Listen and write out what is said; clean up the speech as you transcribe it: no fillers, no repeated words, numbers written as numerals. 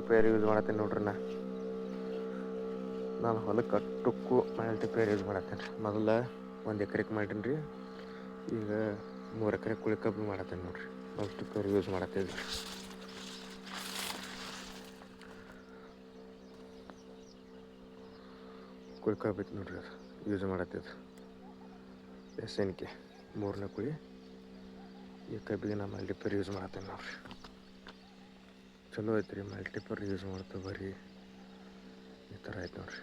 Peer use ಮಾಡತ್ತೀನಿ ನೋಡ್ರಿ ನಾನು ಹೊಲಕ್ಕೆ ಅಷ್ಟಕ್ಕೂ ಮಲ್ಟಿಪೇರ್ ಯೂಸ್ ಮಾಡತ್ತೇನೆ ರೀ. ಮೊದಲು 1 ಎಕರೆಗೆ ಮಾಡೀನಿ ರೀ, ಈಗ 3 ಎಕರೆ ಕುಳಿ ಕಬ್ಬು ಮಾಡತ್ತೇನೆ ನೋಡಿರಿ. ಮಲ್ಟಿಪೇರ್ ಯೂಸ್ ಮಾಡತ್ತೇವೆ ರೀ. ಕುಳಿ ಕಬ್ಬು ಐತೆ ನೋಡ್ರಿ, ಅದು ಯೂಸ್ ಮಾಡತ್ತೇವೆ. SNK 3ನೇ ಕುಳಿ. ಈ ಕಬ್ಬಿಗೆ ನಾನು ಮಲ್ಟಿಪೇರ್ ಯೂಸ್ ಮಾಡತ್ತೇನೆ ನೋಡಿರಿ. ಚಲೋ ಐತೆ ರೀ, ಮಲ್ಟಿಪೇರ್ ಯೂಸ್ ಮಾಡ್ತೇವೆ ಬರೀ ಈ ಥರ ಐತೆ ನೋಡಿರಿ.